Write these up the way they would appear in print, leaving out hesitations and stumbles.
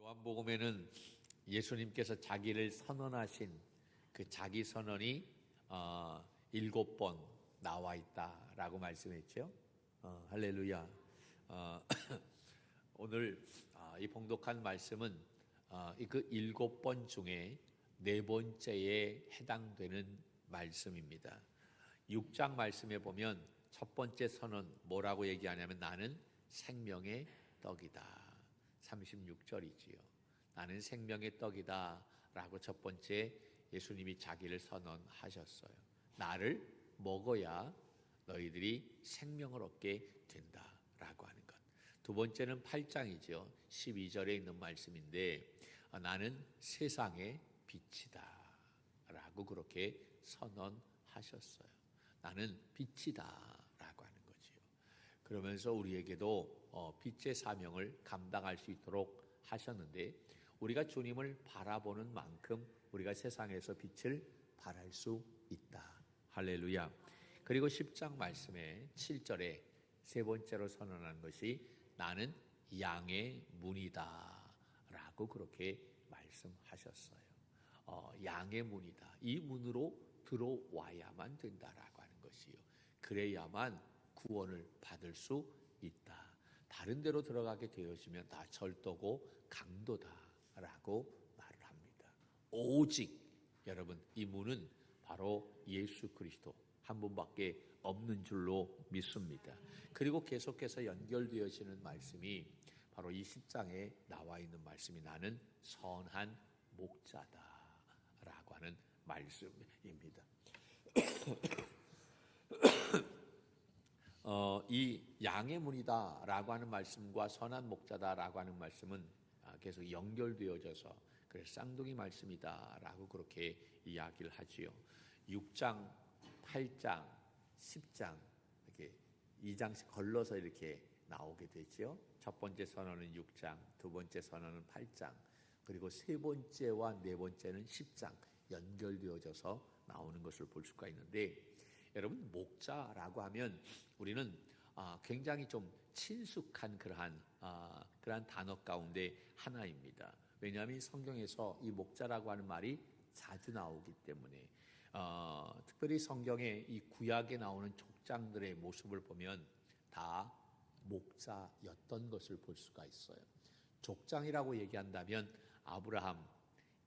요한복음에는 예수님께서 자기를 선언하신 그 자기 선언이 7번 나와 있다라고 말씀했죠. 할렐루야. 오늘 이 봉독한 말씀은 그 7번 중에 4번째에 해당되는 말씀입니다. 6장 말씀에 보면 첫 번째 선언 뭐라고 얘기하냐면 나는 생명의 떡이다. 36절이지요. 나는 생명의 떡이다 라고 첫 번째 예수님이 자기를 선언하셨어요. 나를 먹어야 너희들이 생명을 얻게 된다 라고 하는 것. 두 번째는 8장이죠. 12절에 있는 말씀인데 나는 세상의 빛이다 라고 그렇게 선언하셨어요. 나는 빛이다 라고 하는 거지요. 그러면서 우리에게도 빛의 사명을 감당할 수 있도록 하셨는데 우리가 주님을 바라보는 만큼 우리가 세상에서 빛을 발할 수 있다. 할렐루야. 그리고 10장 말씀에 7절에 세 번째로 선언한 것이 나는 양의 문이다 라고 그렇게 말씀하셨어요. 양의 문이다. 이 문으로 들어와야만 된다라고 하는 것이요. 그래야만 구원을 받을 수 있다. 다른 데로 들어가게 되어지면 다 절도고 강도다라고 말을 합니다. 오직 여러분 이 문은 바로 예수 그리스도 한 분밖에 없는 줄로 믿습니다. 그리고 계속해서 연결되어지는 말씀이 바로 이 10장에 나와 있는 말씀이 나는 선한 목자다라고 하는 말씀입니다. 이 양의 문이다라고 하는 말씀과 선한 목자다라고 하는 말씀은 계속 연결되어져서 그래서 쌍둥이 말씀이다라고 그렇게 이야기를 하지요. 6장, 8장, 10장 이렇게 2장씩 걸러서 이렇게 나오게 되지요. 첫 번째 선언은 6장, 두 번째 선언은 8장, 그리고 세 번째와 네 번째는 10장 연결되어져서 나오는 것을 볼 수가 있는데 여러분 목자라고 하면 우리는 굉장히 좀 친숙한 그러한 단어 가운데 하나입니다. 왜냐하면 성경에서 이 목자라고 하는 말이 자주 나오기 때문에 특별히 성경에 이 구약에 나오는 족장들의 모습을 보면 다 목자였던 것을 볼 수가 있어요. 족장이라고 얘기한다면 아브라함,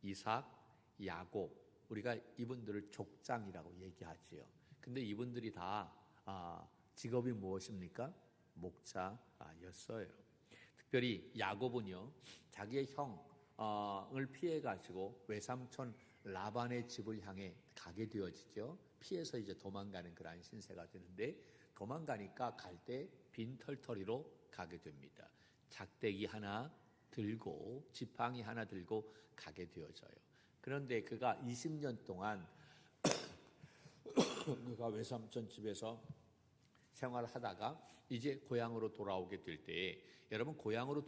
이삭, 야곱 우리가 이분들을 족장이라고 얘기하지요. 근데 이분들이 다 직업이 무엇입니까? 목자였어요. 특별히 야곱은요 자기의 형을 피해 가지고 외삼촌 라반의 집을 향해 가게 되어지죠. 피해서 이제 도망가는 그런 신세가 되는데 도망가니까 갈 때 빈털터리로 가게 됩니다. 작대기 하나 들고 지팡이 하나 들고 가게 되어져요. 그런데 그가 20년 동안 그가 외삼촌 집에서 생활하다가 이제 고향으로 돌아오게 될 때에 여러분 고향으로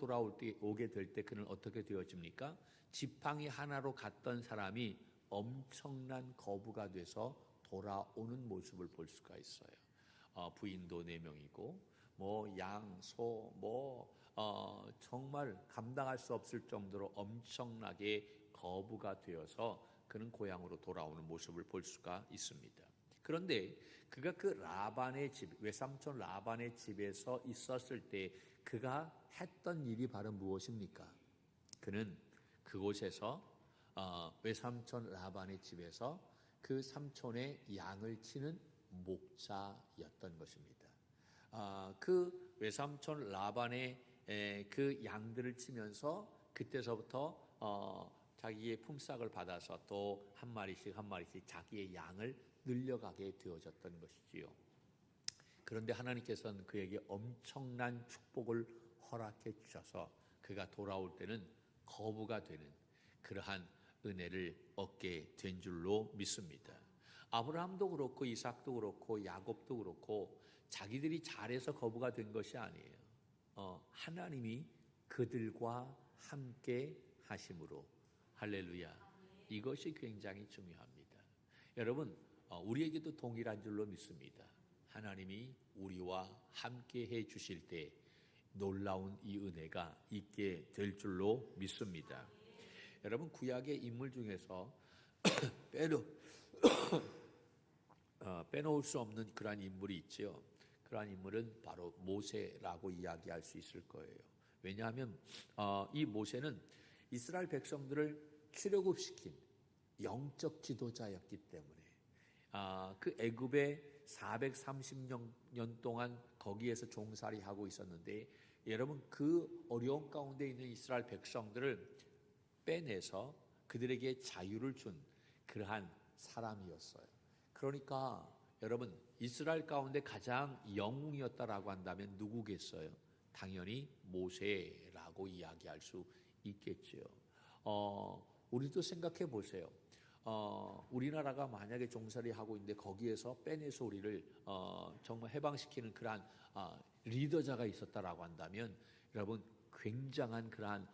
오게 될 때 그는 어떻게 되어집니까? 지팡이 하나로 갔던 사람이 엄청난 거부가 돼서 돌아오는 모습을 볼 수가 있어요. 부인도 4명이고 뭐 양, 소, 정말 감당할 수 없을 정도로 엄청나게 거부가 되어서 그는 고향으로 돌아오는 모습을 볼 수가 있습니다. 그런데 그가 그 라반의 집, 외삼촌 라반의 집에서 있었을 때 그가 했던 일이 바로 무엇입니까? 그는 그곳에서 외삼촌 라반의 집에서 그 삼촌의 양을 치는 목자였던 것입니다. 그 외삼촌 라반의 그 양들을 치면서 그때서부터 자기의 품삯을 받아서 또 한 마리씩 자기의 양을 늘려가게 되어졌던 것이지요. 그런데 하나님께서는 그에게 엄청난 축복을 허락해 주셔서 그가 돌아올 때는 거부가 되는 그러한 은혜를 얻게 된 줄로 믿습니다. 아브라함도 그렇고 이삭도 그렇고 야곱도 그렇고 자기들이 잘해서 거부가 된 것이 아니에요. 하나님이 그들과 함께 하심으로 할렐루야. 이것이 굉장히 중요합니다. 여러분 우리에게도 동일한 줄로 믿습니다. 하나님이 우리와 함께 해 주실 때 놀라운 이 은혜가 있게 될 줄로 믿습니다. 여러분, 구약의 인물 중에서 빼놓을 수 없는 그러한 인물이 있죠. 그러한 인물은 바로 모세라고 이야기할 수 있을 거예요. 왜냐하면 이 모세는 이스라엘 백성들을 출애굽시킨 영적 지도자였기 때문에 그 애굽에 430년 동안 거기에서 종살이하고 있었는데, 여러분, 그 어려운 가운데 있는 이스라엘 백성들을 빼내서 그들에게 자유를 준 그러한 사람이었어요. 그러니까 여러분, 이스라엘 가운데 가장 영웅이었다라고 한다면 누구겠어요? 당연히 모세라고 이야기할 수 있겠죠. 우리도 생각해 보세요. 우리나라가 만약에 종살이하고 있는데 거기에서 빼내서 우리를 정말 해방시키는 그러한 리더자가 있었다라고 한다면, 여러분, 굉장한 그러한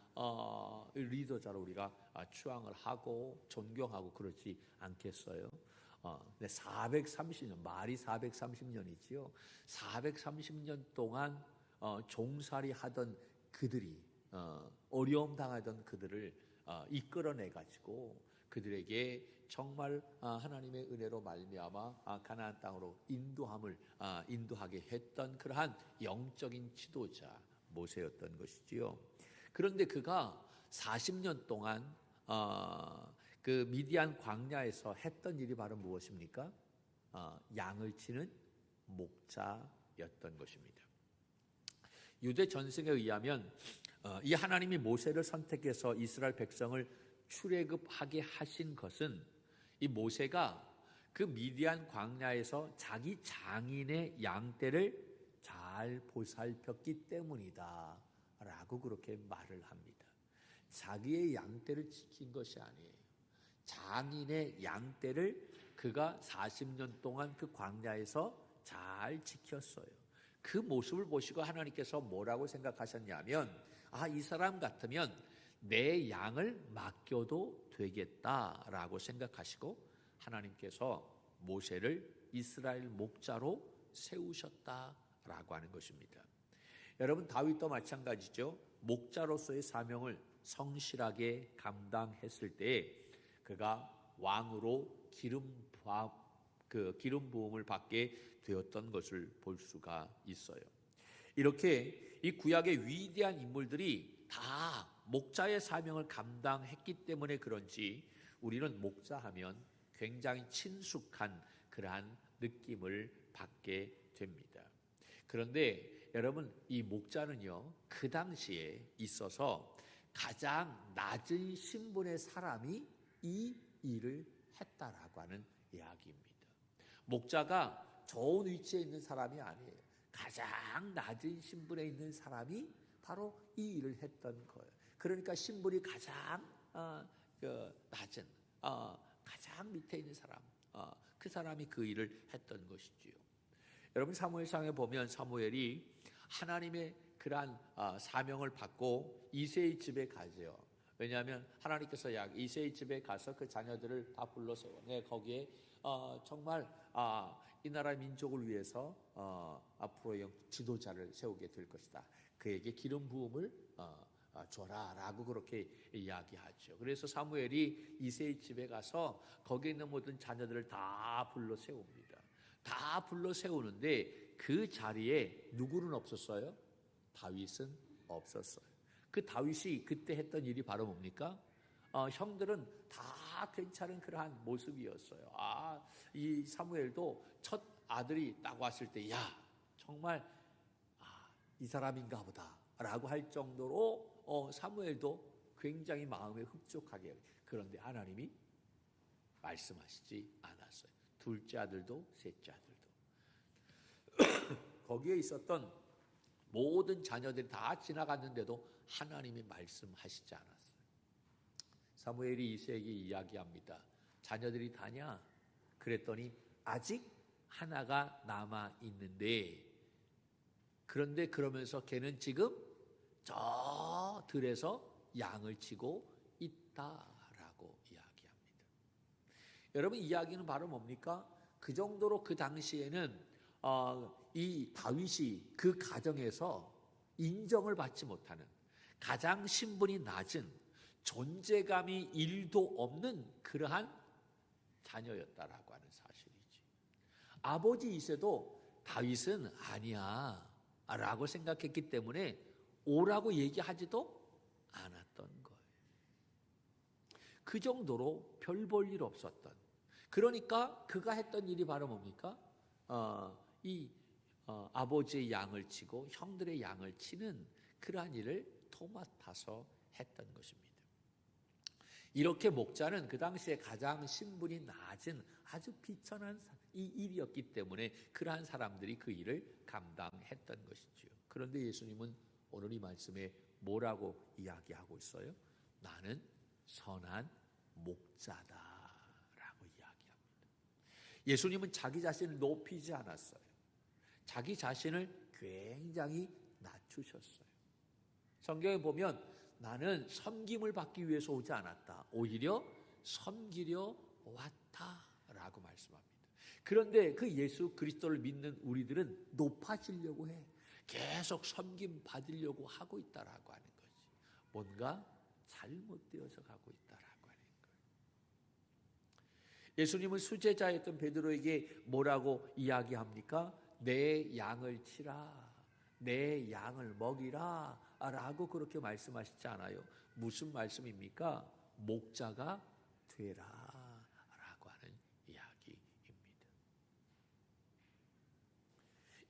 리더자로 우리가 추앙을 하고 존경하고 그렇지 않겠어요? 430년, 말이 430년이지요. 430년 동안 종살이 하던 그들이, 어려움 당하던 그들을 이끌어내 가지고 그들에게 정말 하나님의 은혜로 말미암아 가나안 땅으로 인도하게 했던 그러한 영적인 지도자 모세였던 것이지요. 그런데 그가 40년 동안 그 미디안 광야에서 했던 일이 바로 무엇입니까? 양을 치는 목자였던 것입니다. 유대 전승에 의하면 이 하나님이 모세를 선택해서 이스라엘 백성을 출애굽하게 하신 것은 이 모세가 그 미디안 광야에서 자기 장인의 양떼를 잘 보살폈기 때문이다 라고 그렇게 말을 합니다. 자기의 양떼를 지킨 것이 아니에요. 장인의 양떼를 그가 40년 동안 그 광야에서 잘 지켰어요. 그 모습을 보시고 하나님께서 뭐라고 생각하셨냐면, 이 사람 같으면 내 양을 맡겨도 되겠다라고 생각하시고 하나님께서 모세를 이스라엘 목자로 세우셨다라고 하는 것입니다. 여러분, 다윗도 마찬가지죠. 목자로서의 사명을 성실하게 감당했을 때 그가 왕으로 기름 부음을 받게 되었던 것을 볼 수가 있어요. 이렇게 이 구약의 위대한 인물들이 다 목자의 사명을 감당했기 때문에 그런지 우리는 목자하면 굉장히 친숙한 그러한 느낌을 받게 됩니다. 그런데 여러분, 이 목자는요, 그 당시에 있어서 가장 낮은 신분의 사람이 이 일을 했다라고 하는 이야기입니다. 목자가 좋은 위치에 있는 사람이 아니에요. 가장 낮은 신분에 있는 사람이 바로 이 일을 했던 거예요. 그러니까 신분이 가장 낮은, 가장 밑에 있는 사람, 그 사람이 그 일을 했던 것이지요. 여러분, 사무엘상에 보면 사무엘이 하나님의 그러한 사명을 받고 이새의 집에 가죠. 왜냐하면 하나님께서 이새의 집에 가서 그 자녀들을 다 불러세워. 거기에 정말 이 나라 민족을 위해서 앞으로 지도자를 세우게 될 것이다. 그에게 기름 부음을 줘라라고 그렇게 이야기하죠. 그래서 사무엘이 이새의 집에 가서 거기에 있는 모든 자녀들을 다 불러 세웁니다. 다 불러 세우는데 그 자리에 누구는 없었어요? 다윗은 없었어요. 그 다윗이 그때 했던 일이 바로 뭡니까? 형들은 다 괜찮은 그러한 모습이었어요. 이 사무엘도 첫 아들이 딱 왔을 때, 정말 이 사람인가 보다 라고 할 정도로 사무엘도 굉장히 마음에 흡족하게. 그런데 하나님이 말씀하시지 않았어요. 둘째 아들도 셋째 아들도 거기에 있었던 모든 자녀들이 다 지나갔는데도 하나님이 말씀하시지 않았어요. 사무엘이 이새에게 이야기합니다. 자녀들이 다냐? 그랬더니 아직 하나가 남아 있는데, 그런데 그러면서 걔는 지금 저 들에서 양을 치고 있다라고 이야기합니다. 여러분, 이야기는 바로 뭡니까? 그 정도로 그 당시에는 이 다윗이 그 가정에서 인정을 받지 못하는, 가장 신분이 낮은, 존재감이 1도 없는 그러한 자녀였다라고 하는 사실이지. 아버지 이세도 다윗은 아니야 라고 생각했기 때문에 오라고 얘기하지도 않았던 거예요. 그 정도로 별 볼 일 없었던, 그러니까 그가 했던 일이 바로 뭡니까? 아버지의 양을 치고 형들의 양을 치는 그러한 일을 도맡아서 했던 것입니다. 이렇게 목자는 그 당시에 가장 신분이 낮은 아주 비천한 이 일이었기 때문에 그러한 사람들이 그 일을 감당했던 것이지요. 그런데 예수님은 오늘 이 말씀에 뭐라고 이야기하고 있어요? 나는 선한 목자다라고 이야기합니다. 예수님은 자기 자신을 높이지 않았어요. 자기 자신을 굉장히 낮추셨어요. 성경에 보면 나는 섬김을 받기 위해서 오지 않았다, 오히려 섬기려 왔다라고 말씀합니다. 그런데 그 예수 그리스도를 믿는 우리들은 높아지려고 해. 계속 섬김 받으려고 하고 있다라고 하는 거지. 뭔가 잘못되어서 가고 있다라고 하는 거예요. 예수님은 수제자였던 베드로에게 뭐라고 이야기합니까? 내 양을 치라, 내 양을 먹이라 라고 그렇게 말씀하시지 않아요. 무슨 말씀입니까? 목자가 되라 라고 하는 이야기입니다.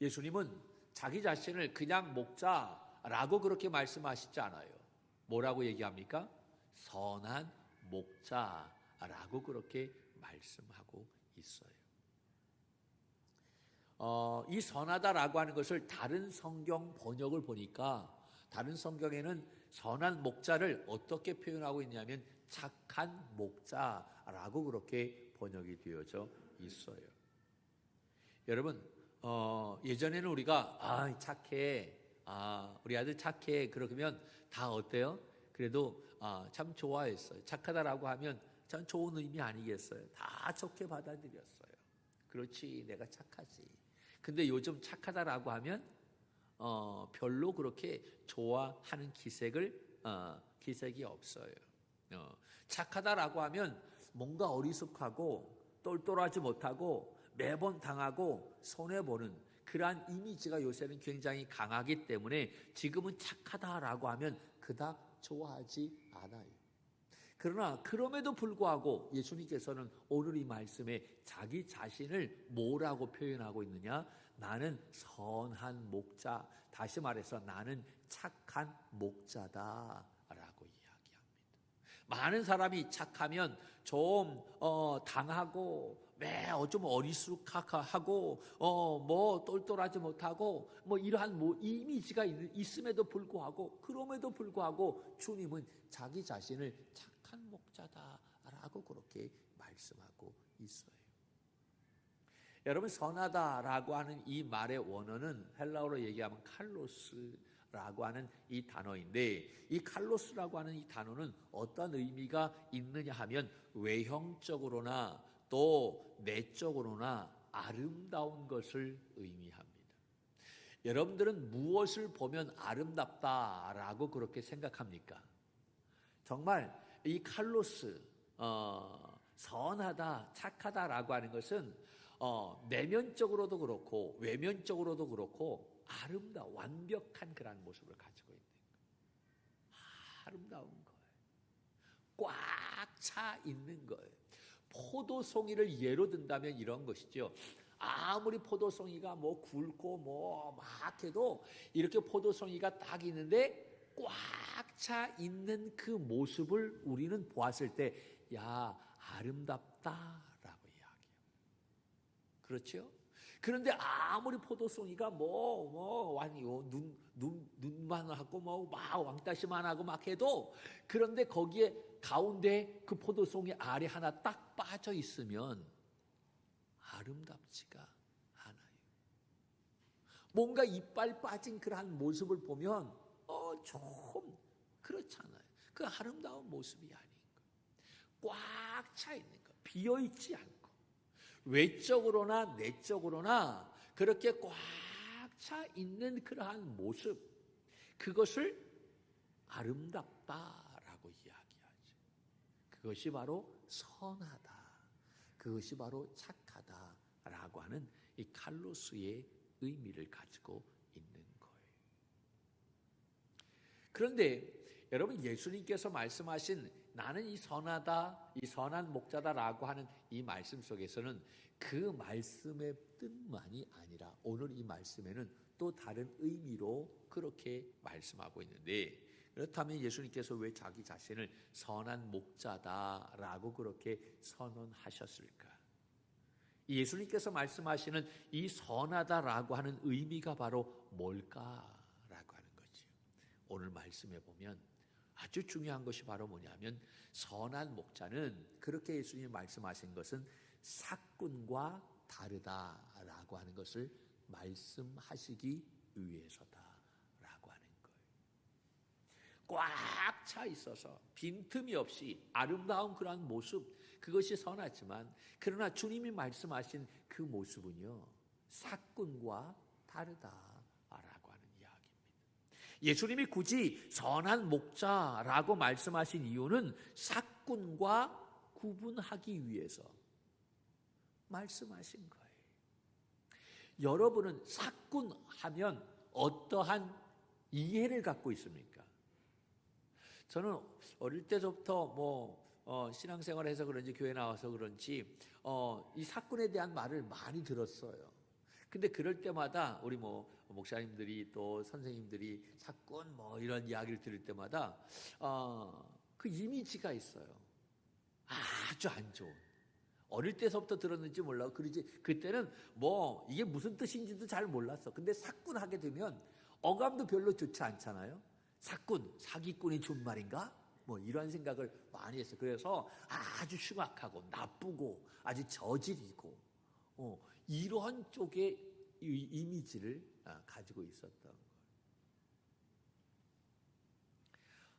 예수님은 자기 자신을 그냥 목자라고 그렇게 말씀하시지 않아요. 뭐라고 얘기합니까? 선한 목자라고 그렇게 말씀하고 있어요. 이 선하다라고 하는 것을 다른 성경 번역을 보니까 다른 성경에는 선한 목자를 어떻게 표현하고 있냐면 착한 목자라고 그렇게 번역이 되어져 있어요. 여러분, 예전에는 우리가 착해, 우리 아들 착해 그러면 다 어때요? 그래도 참 좋아했어요. 착하다라고 하면 참 좋은 의미 아니겠어요? 다 좋게 받아들였어요. 그렇지, 내가 착하지. 근데 요즘 착하다라고 하면 별로 그렇게 좋아하는 기색이 없어요. 착하다라고 하면 뭔가 어리숙하고 똘똘하지 못하고 매번 당하고 손해보는 그러한 이미지가 요새는 굉장히 강하기 때문에 지금은 착하다라고 하면 그닥 좋아하지 않아요. 그러나 그럼에도 불구하고 예수님께서는 오늘 이 말씀에 자기 자신을 뭐라고 표현하고 있느냐? 나는 선한 목자, 다시 말해서 나는 착한 목자다라고 이야기합니다. 많은 사람이 착하면 좀 당하고 좀 어리숙하고 뭐 똘똘하지 못하고 뭐 이러한 이미지가 있음에도 불구하고, 그럼에도 불구하고 주님은 자기 자신을 착한 목자다라고 그렇게 말씀하고 있어요. 여러분, 선하다라고 하는 이 말의 원어는 헬라어로 얘기하면 칼로스라고 하는 이 단어인데, 이 칼로스라고 하는 이 단어는 어떤 의미가 있느냐 하면 외형적으로나 또 내적으로나 아름다운 것을 의미합니다. 여러분들은 무엇을 보면 아름답다라고 그렇게 생각합니까? 정말 이 칼로스, 선하다, 착하다라고 하는 것은 내면적으로도 그렇고 외면적으로도 그렇고 완벽한 그런 모습을 가지고 있는 거예요. 아름다운 거예요. 꽉 차 있는 거예요. 포도송이를 예로 든다면 이런 것이죠. 아무리 포도송이가 뭐 굵고 뭐 막 해도 이렇게 포도송이가 딱 있는데 꽉 차 있는 그 모습을 우리는 보았을 때, 야, 아름답다라고 이야기해요. 그렇죠? 그런데 아무리 포도송이가 눈만 하고 막 왕따시만 하고 막 해도, 그런데 거기에 가운데 그 포도송이 알이 하나 딱 빠져 있으면 아름답지가 않아요. 뭔가 이빨 빠진 그러한 모습을 보면 좀 그렇잖아요. 그 아름다운 모습이 아닌 거예요. 꽉 차 있는 거, 비어 있지 않고 외적으로나 내적으로나 그렇게 꽉 차 있는 그러한 모습, 그것을 아름답다라고 이야기하죠. 그것이 바로 선하다, 그것이 바로 착하다라고 하는 이 칼로스의 의미를 가지고 있는 거예요. 그런데 여러분, 예수님께서 말씀하신 나는 이 선하다, 이 선한 목자다라고 하는 이 말씀 속에서는 그 말씀의 뜻만이 아니라 오늘 이 말씀에는 또 다른 의미로 그렇게 말씀하고 있는데, 그렇다면 예수님께서 왜 자기 자신을 선한 목자다라고 그렇게 선언하셨을까? 예수님께서 말씀하시는 이 선하다라고 하는 의미가 바로 뭘까라고 하는 거죠. 오늘 말씀에 보면 아주 중요한 것이 바로 뭐냐면, 선한 목자는 그렇게 예수님이 말씀하신 것은 사꾼과 다르다라고 하는 것을 말씀하시기 위해서다라고 하는 거예요. 꽉 차 있어서 빈틈이 없이 아름다운 그러한 모습, 그것이 선하지만, 그러나 주님이 말씀하신 그 모습은요, 사꾼과 다르다라고 하는 이야기입니다. 예수님이 굳이 선한 목자라고 말씀하신 이유는 사꾼과 구분하기 위해서 말씀하신 거예요. 여러분은 사꾼 하면 어떠한 이해를 갖고 있습니까? 저는 어릴 때부터 신앙생활을 해서 그런지 교회 나와서 그런지 이 사꾼에 대한 말을 많이 들었어요. 근데 그럴 때마다 우리 목사님들이 또 선생님들이 사꾼 이런 이야기를 들을 때마다 그 이미지가 있어요. 아주 안 좋은. 어릴 때서부터 들었는지 몰라요. 그러지 그때는 이게 무슨 뜻인지도 잘 몰랐어. 근데 사꾼 하게 되면 어감도 별로 좋지 않잖아요. 사꾼, 사기꾼이 좋은 말인가? 이런 생각을 많이 했어요. 그래서 아주 흉악하고 나쁘고 아주 저질이고 이러한 쪽의 이미지를 가지고 있었던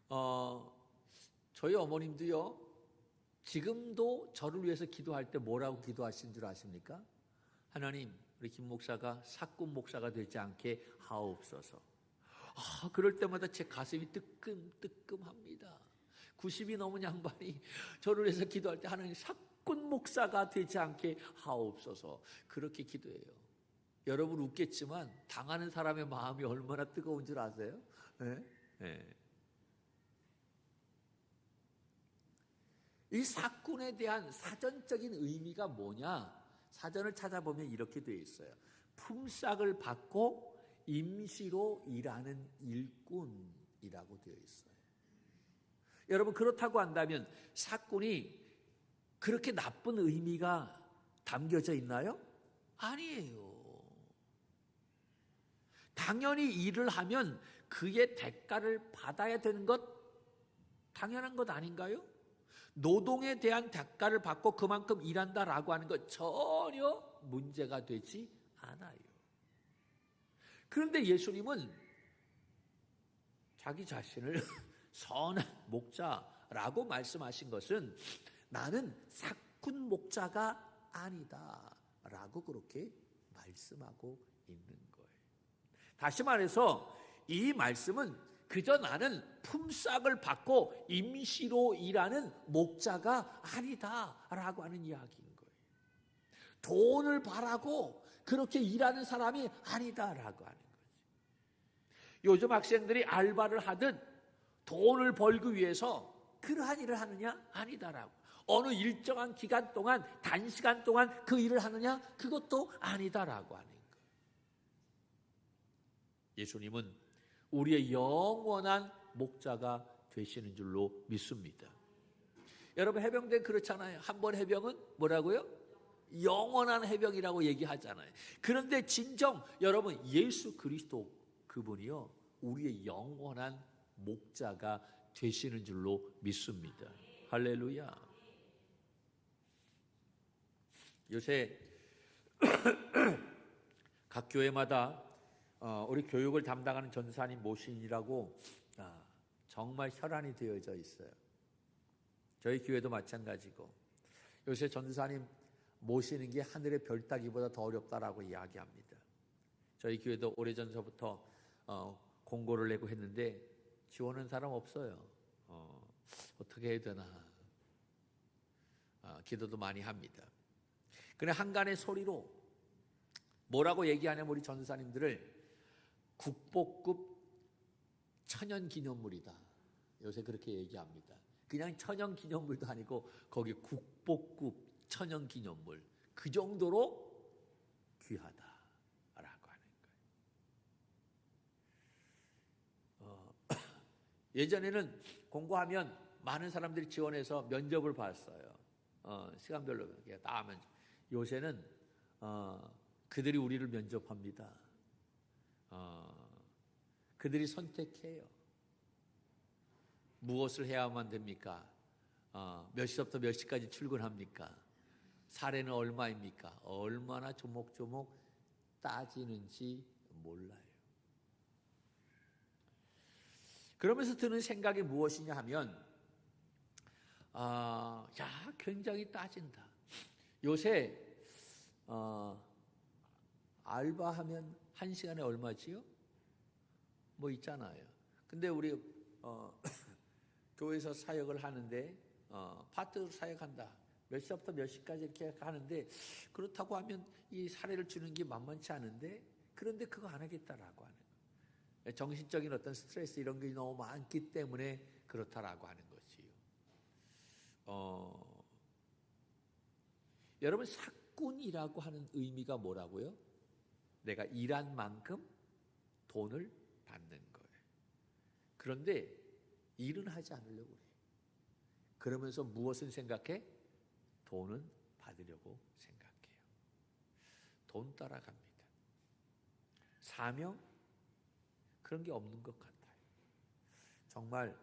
거예요. 저희 어머님도요, 지금도 저를 위해서 기도할 때 뭐라고 기도하신 줄 아십니까? 하나님, 우리 김 목사가 사꾼 목사가 되지 않게 하옵소서. 그럴 때마다 제 가슴이 뜨끔뜨끔합니다. 90이 넘은 양반이 저를 위해서 기도할 때 하나님, 사꾼 목사가 되지 않게 하옵소서, 그렇게 기도해요. 여러분 웃겠지만 당하는 사람의 마음이 얼마나 뜨거운 줄 아세요? 네? 네. 이 사꾼에 대한 사전적인 의미가 뭐냐? 사전을 찾아보면 이렇게 되어 있어요. 품삯을 받고 임시로 일하는 일꾼이라고 되어 있어요. 여러분, 그렇다고 한다면 사꾼이 그렇게 나쁜 의미가 담겨져 있나요? 아니에요. 당연히 일을 하면 그의 대가를 받아야 되는 것 당연한 것 아닌가요? 노동에 대한 대가를 받고 그만큼 일한다라고 하는 것 전혀 문제가 되지 않아요. 그런데 예수님은 자기 자신을 선한 목자라고 말씀하신 것은 나는 사꾼 목자가 아니다 라고 그렇게 말씀하고 있는 거예요. 다시 말해서 이 말씀은 그저 나는 품삯을 받고 임시로 일하는 목자가 아니다라고 하는 이야기인 거예요. 돈을 바라고 그렇게 일하는 사람이 아니다라고 하는 거죠. 요즘 학생들이 알바를 하듯 돈을 벌기 위해서 그러한 일을 하느냐? 아니다라고. 어느 일정한 기간 동안, 단시간 동안 그 일을 하느냐? 그것도 아니다라고 하는 거예요. 예수님은 우리의 영원한 목자가 되시는 줄로 믿습니다. 여러분, 해병대 그렇잖아요. 한 번 해병은 뭐라고요? 영원한 해병이라고 얘기하잖아요. 그런데 진정 여러분, 예수 그리스도 그분이요, 우리의 영원한 목자가 되시는 줄로 믿습니다. 할렐루야. 요새 각 교회마다 우리 교육을 담당하는 전사님 모신이라고 정말 혈안이 되어져 있어요. 저희 교회도 마찬가지고, 요새 전사님 모시는 게 하늘의 별 따기보다 더 어렵다라고 이야기합니다. 저희 교회도 오래전서부터 공고를 내고 했는데 지원하는 사람 없어요. 어떻게 해야 되나. 기도도 많이 합니다. 그래 한간의 소리로 뭐라고 얘기하냐면 우리 전도사님들을 국보급 천연기념물이다. 요새 그렇게 얘기합니다. 그냥 천연기념물도 아니고 거기 국보급 천연기념물. 그 정도로 귀하다라고 하는 거예요. 예전에는 공고하면 많은 사람들이 지원해서 면접을 봤어요. 시간별로 다 하면. 요새는 그들이 우리를 면접합니다. 그들이 선택해요. 무엇을 해야만 됩니까? 몇 시부터 몇 시까지 출근합니까? 사례는 얼마입니까? 얼마나 조목조목 따지는지 몰라요. 그러면서 드는 생각이 무엇이냐 하면 굉장히 따진다. 요새 알바하면 1시간에 얼마지요? 뭐 있잖아요. 근데 우리 교회에서 사역을 하는데 파트 사역한다. 몇 시부터 몇 시까지 이렇게 하는데 그렇다고 하면 이 사례를 주는 게 만만치 않은데 그런데 그거 안 하겠다라고 하는 거예요. 정신적인 어떤 스트레스 이런 게 너무 많기 때문에 그렇다라고 하는 거지요. 여러분 사꾼이라고 하는 의미가 뭐라고요? 내가 일한 만큼 돈을 받는 거예요. 그런데 일은 하지 않으려고 그래요. 그러면서 무엇을 생각해? 돈은 받으려고 생각해요. 돈 따라갑니다. 사명? 그런 게 없는 것 같아요. 정말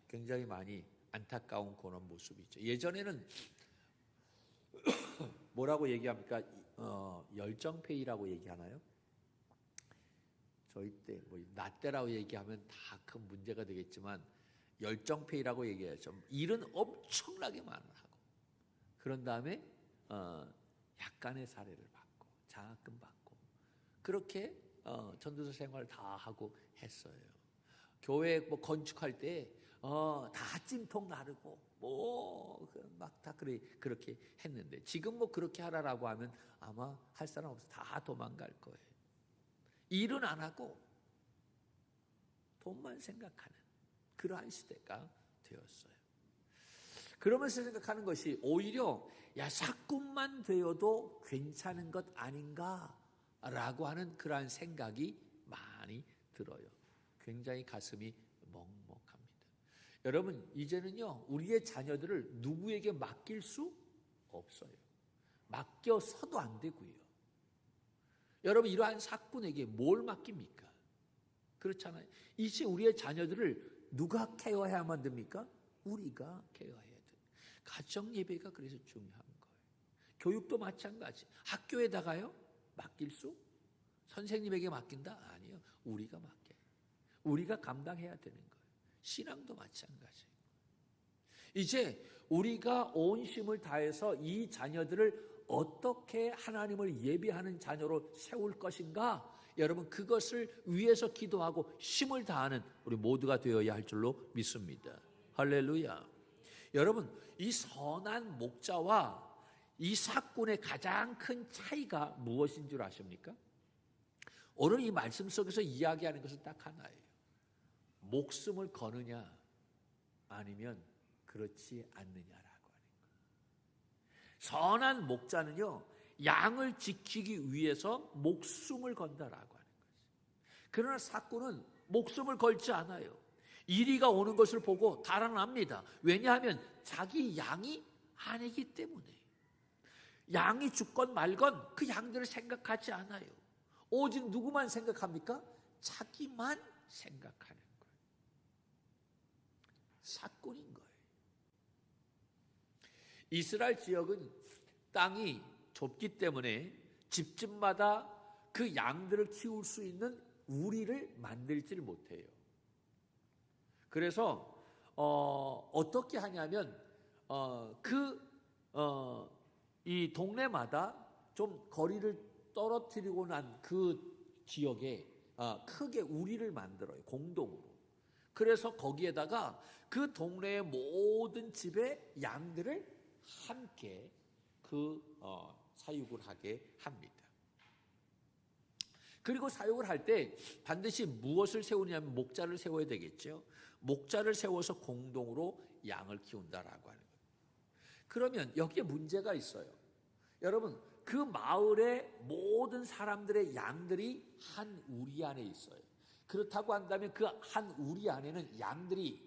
굉장히 많이 안타까운 그런 모습이죠. 예전에는 뭐라고 얘기합니까? 열정페이라고 얘기하나요? 저희 때 나 때라고 얘기하면 다 큰 문제가 되겠지만 열정페이라고 얘기하죠. 일은 엄청나게 많이 하고 그런 다음에 약간의 사례를 받고 장학금 받고 그렇게 전도사 생활을 다 하고 했어요. 교회 건축할 때 다 찜통 나르고 막 다 그렇게 했는데 지금 그렇게 하라라고 하면 아마 할 사람 없어 다 도망갈 거예요. 일은 안 하고 돈만 생각하는 그러한 시대가 되었어요. 그러면서 생각하는 것이 오히려 사꾼만 되어도 괜찮은 것 아닌가라고 하는 그러한 생각이 많이 들어요. 굉장히 가슴이 먹먹합니다. 여러분 이제는요 우리의 자녀들을 누구에게 맡길 수 없어요. 맡겨서도 안 되고요. 여러분 이러한 사꾼에게 뭘 맡깁니까? 그렇잖아요. 이제 우리의 자녀들을 누가 케어해야만 됩니까? 우리가 케어해야 돼요. 가정 예배가 그래서 중요한 거예요. 교육도 마찬가지. 학교에다가요 맡길 수? 선생님에게 맡긴다? 아니요. 우리가 맡겨요. 우리가 감당해야 되는 거예요. 신앙도 마찬가지예요. 이제 우리가 온 힘을 다해서 이 자녀들을 어떻게 하나님을 예배하는 자녀로 세울 것인가? 여러분 그것을 위해서 기도하고 힘을 다하는 우리 모두가 되어야 할 줄로 믿습니다. 할렐루야. 여러분 이 선한 목자와 이 사꾼의 가장 큰 차이가 무엇인 줄 아십니까? 오늘 이 말씀 속에서 이야기하는 것은 딱 하나예요. 목숨을 거느냐 아니면 그렇지 않느냐라고 하는 거예요. 선한 목자는요 양을 지키기 위해서 목숨을 건다라고 하는 거죠. 그러나 사꾼은 목숨을 걸지 않아요. 이리가 오는 것을 보고 달아납니다. 왜냐하면 자기 양이 아니기 때문에. 양이 죽건 말건 그 양들을 생각하지 않아요. 오직 누구만 생각합니까? 자기만 생각하는 거예요. 사꾼인 거예요. 이스라엘 지역은 땅이 좁기 때문에 집집마다 그 양들을 키울 수 있는 우리를 만들지를 못해요. 그래서 어떻게 하냐면 이 동네마다 좀 거리를 떨어뜨리고 난 그 지역에 크게 우리를 만들어요. 공동으로. 그래서 거기에다가 그 동네의 모든 집의 양들을 함께 사육을 하게 합니다. 그리고 사육을 할 때 반드시 무엇을 세우냐면 목자를 세워야 되겠죠. 목자를 세워서 공동으로 양을 키운다라고 하는 거예요. 그러면 여기에 문제가 있어요. 여러분, 그 마을의 모든 사람들의 양들이 한 우리 안에 있어요. 그렇다고 한다면 그 한 우리 안에는 양들이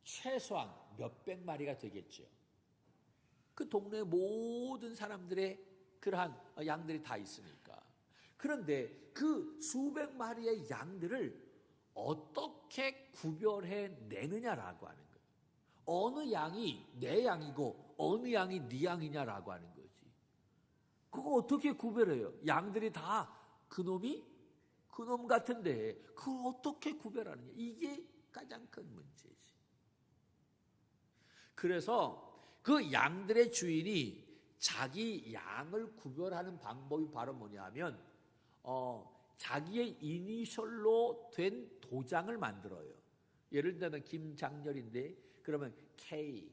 최소한 몇백 마리가 되겠죠. 그 동네 모든 사람들의 그러한 양들이 다 있으니까. 그런데 그 수백 마리의 양들을 어떻게 구별해 내느냐라고 하는 거예요. 어느 양이 내 양이고 어느 양이 네 양이냐라고 하는 거지. 그거 어떻게 구별해요? 양들이 다 그놈 같은데 그걸 어떻게 구별하느냐. 이게 가장 큰 문제지. 그래서 그 양들의 주인이 자기 양을 구별하는 방법이 바로 뭐냐면 자기의 이니셜로 된 도장을 만들어요. 예를 들면 김장렬인데 그러면 K,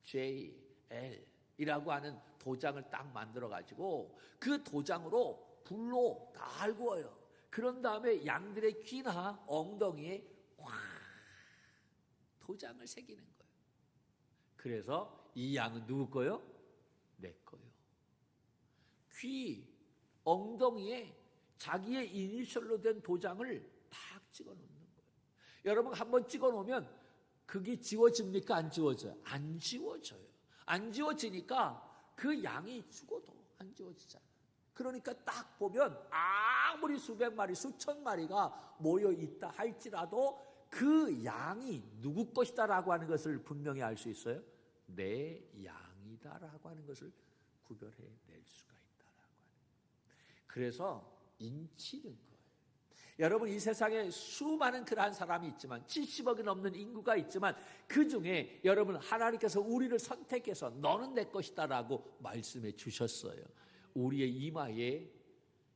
J, L 이라고 하는 도장을 딱 만들어 가지고 그 도장으로 불로 다 헹구어요. 그런 다음에 양들의 귀나 엉덩이에 확 도장을 새기는 거예요. 그래서 이 양은 누구 거요? 내 거요. 귀, 엉덩이에 자기의 이니셜로 된 도장을 탁 찍어 놓는 거예요. 여러분 한번 찍어 놓으면 그게 지워집니까? 안 지워져요? 안 지워져요. 안 지워지니까 그 양이 죽어도 안 지워지잖아요. 그러니까 딱 보면 아무리 수백 마리, 수천 마리가 모여 있다 할지라도 그 양이 누구 것이다라고 하는 것을 분명히 알 수 있어요. 내 양이다라고 하는 것을 구별해낼 수가 있다라고 하는 거예요. 그래서 인치는 거예요. 여러분 이 세상에 수많은 그러한 사람이 있지만 70억이 넘는 인구가 있지만 그 중에 여러분 하나님께서 우리를 선택해서 너는 내 것이다라고 말씀해 주셨어요. 우리의 이마에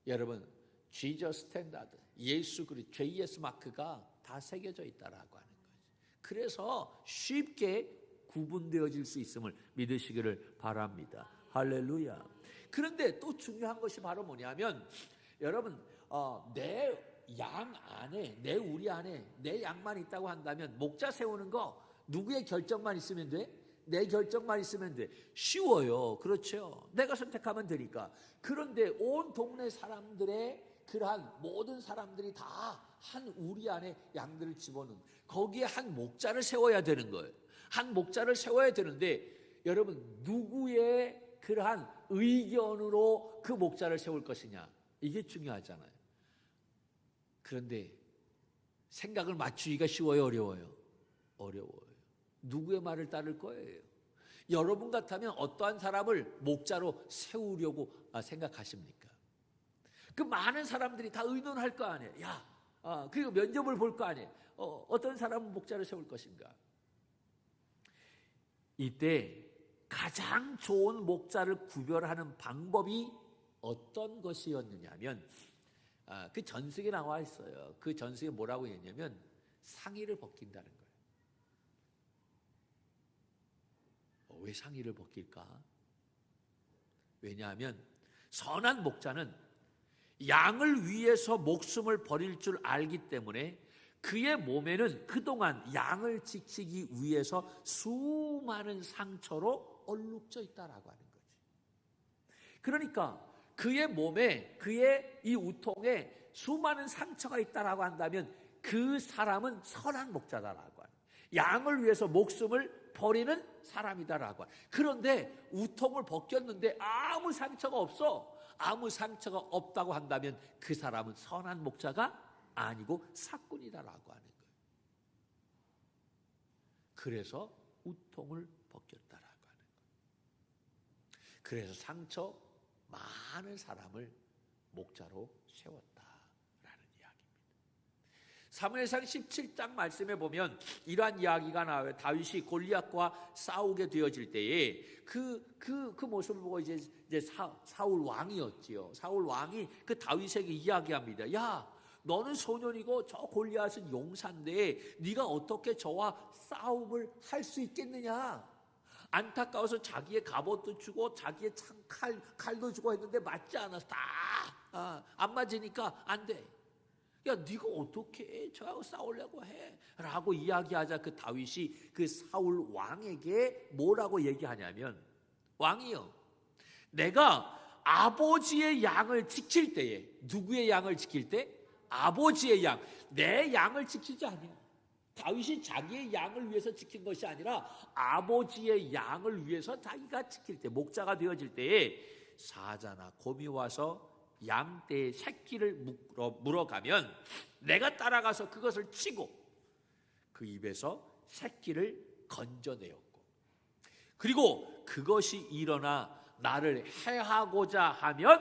여러분 Jesus 스탠다드, 예수 그리스도 JS 마크가 다 새겨져 있다라고 하는 거죠. 그래서 쉽게 구분되어질 수 있음을 믿으시기를 바랍니다. 할렐루야. 그런데 또 중요한 것이 바로 뭐냐면 여러분 내 양 안에 우리 안에 내 양만 있다고 한다면 목자 세우는 거 누구의 결정만 있으면 돼? 내 결정만 있으면 돼. 쉬워요. 그렇죠. 내가 선택하면 되니까. 그런데 온 동네 사람들의 그러한 모든 사람들이 다 한 우리 안에 양들을 집어넣는 거기에 한 목자를 세워야 되는 거예요. 한 목자를 세워야 되는데 여러분 누구의 그러한 의견으로 그 목자를 세울 것이냐 이게 중요하잖아요. 그런데 생각을 맞추기가 쉬워요, 어려워요? 어려워요. 누구의 말을 따를 거예요? 여러분 같다면 어떠한 사람을 목자로 세우려고 생각하십니까? 그 많은 사람들이 다 의논할 거 아니에요. 그리고 면접을 볼 거 아니에요. 어떤 사람은 목자를 세울 것인가? 이때 가장 좋은 목자를 구별하는 방법이 어떤 것이었느냐면 그 전승에 나와 있어요. 그 전승에 뭐라고 했냐면 상의를 벗긴다는 거예요. 왜 상의를 벗길까? 왜냐하면 선한 목자는 양을 위해서 목숨을 버릴 줄 알기 때문에 그의 몸에는 그동안 양을 지키기 위해서 수많은 상처로 얼룩져 있다라고 하는 거지. 그러니까 그의 몸에 그의 이 우통에 수많은 상처가 있다라고 한다면 그 사람은 선한 목자다라고 하는, 양을 위해서 목숨을 버리는 사람이다라고 하는. 그런데 우통을 벗겼는데 아무 상처가 없어. 아무 상처가 없다고 한다면 그 사람은 선한 목자가 아니고 사꾼이다라고 하는 거예요. 그래서 우통을 벗겼다라고 하는 거예요. 그래서 상처 많은 사람을 목자로 세웠다라는 이야기입니다. 사무엘상 17장 말씀에 보면 이러한 이야기가 나와요. 다윗이 골리앗과 싸우게 되어질 때에 그 모습을 보고 이제 사울 왕이었지요. 사울 왕이 그 다윗에게 이야기합니다. 야, 너는 소년이고 저 골리앗은 용사인데 네가 어떻게 저와 싸움을 할 수 있겠느냐? 안타까워서 자기의 갑옷도 주고 자기의 칼도 주고 했는데 맞지 않아서 다 안 맞으니까 안 돼. 야, 네가 어떻게 저하고 싸우려고 해? 라고 이야기하자 그 다윗이 그 사울 왕에게 뭐라고 얘기하냐면, 왕이요, 내가 아버지의 양을 지킬 때에, 누구의 양을 지킬 때? 아버지의 양, 내 양을 지키지 아니야. 다윗이 자기의 양을 위해서 지킨 것이 아니라 아버지의 양을 위해서 자기가 지킬 때, 목자가 되어질 때에 사자나 곰이 와서 양떼의 새끼를 물어가면 내가 따라가서 그것을 치고 그 입에서 새끼를 건져내었고, 그리고 그것이 일어나 나를 해하고자 하면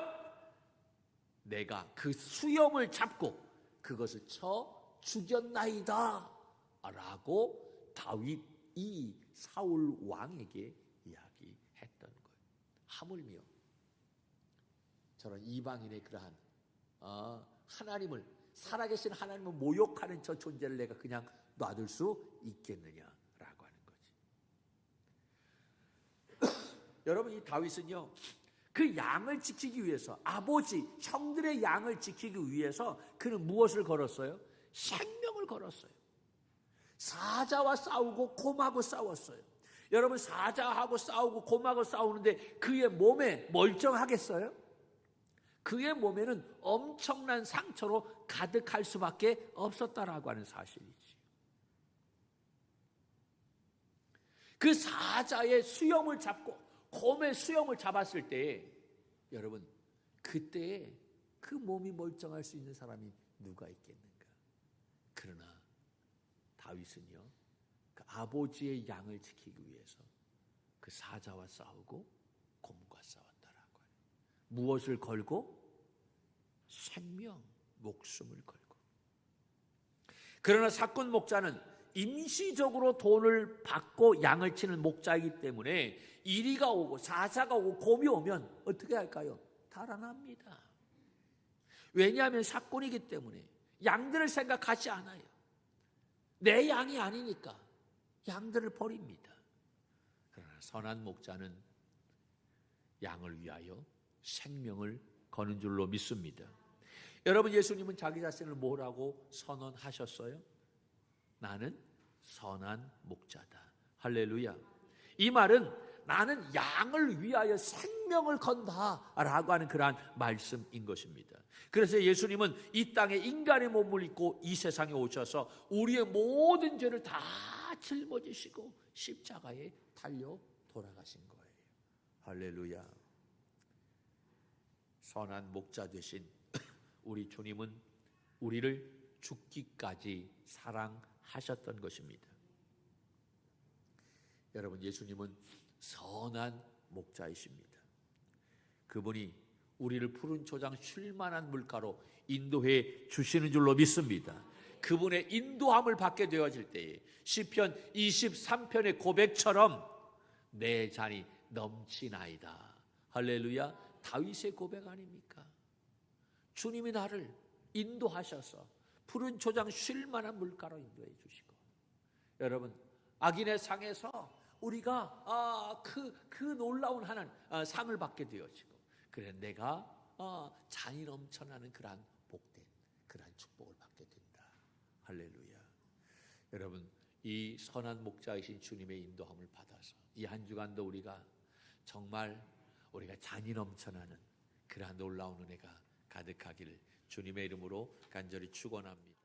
내가 그 수염을 잡고 그것을 쳐 죽였나이다 라고 다윗이 사울 왕에게 이야기했던 거예요. 하물며 저런 이방인의 그러한 하나님을, 살아계신 하나님을 모욕하는 저 존재를 내가 그냥 놔둘 수 있겠느냐라고 하는 거지. 여러분, 이 다윗은요, 그 양을 지키기 위해서, 아버지, 형들의 양을 지키기 위해서 그는 무엇을 걸었어요? 생명을 걸었어요. 사자와 싸우고 곰하고 싸웠어요. 여러분, 사자하고 싸우고 곰하고 싸우는데 그의 몸에 멀쩡하겠어요? 그의 몸에는 엄청난 상처로 가득할 수밖에 없었다라고 하는 사실이지. 그 사자의 수염을 잡고 곰의 수염을 잡았을 때, 여러분, 그때에 그 몸이 멀쩡할 수 있는 사람이 누가 있겠는가? 그러나 다윗은요, 그 아버지의 양을 지키기 위해서 그 사자와 싸우고 곰과 싸웠다라고 해요. 무엇을 걸고? 생명, 목숨을 걸고. 그러나 사꾼 목자는 임시적으로 돈을 받고 양을 치는 목자이기 때문에 이리가 오고 사자가 오고 곰이 오면 어떻게 할까요? 달아납니다. 왜냐하면 사꾼이기 때문에 양들을 생각하지 않아요. 내 양이 아니니까 양들을 버립니다. 그러나 선한 목자는 양을 위하여 생명을 거는 줄로 믿습니다. 여러분, 예수님은 자기 자신을 뭐라고 선언하셨어요? 나는 선한 목자다. 할렐루야. 이 말은 나는 양을 위하여 생명을 건다라고 하는 그러한 말씀인 것입니다. 그래서 예수님은 이 땅에 인간의 몸을 입고 이 세상에 오셔서 우리의 모든 죄를 다 짊어지시고 십자가에 달려 돌아가신 거예요. 할렐루야. 선한 목자 되신 우리 주님은 우리를 죽기까지 사랑하셨던 것입니다. 여러분, 예수님은 선한 목자이십니다. 그분이 우리를 푸른 초장 쉴만한 물가로 인도해 주시는 줄로 믿습니다. 그분의 인도함을 받게 되어질 때에 시편 23편의 고백처럼 내 잔이 넘치나이다. 할렐루야. 다윗의 고백 아닙니까? 주님이 나를 인도하셔서 푸른 초장 쉴만한 물가로 인도해 주시고, 여러분, 악인의 상에서 우리가 그 놀라운 하나님 상을 받게 되어지고, 그래 내가 잔이 넘쳐나는 그러한 복된 그러한 축복을 받게 된다. 할렐루야. 여러분, 이 선한 목자이신 주님의 인도함을 받아서 이 한 주간도 우리가 정말 우리가 잔이 넘쳐나는 그러한 놀라운 은혜가 가득하기를 주님의 이름으로 간절히 축원합니다.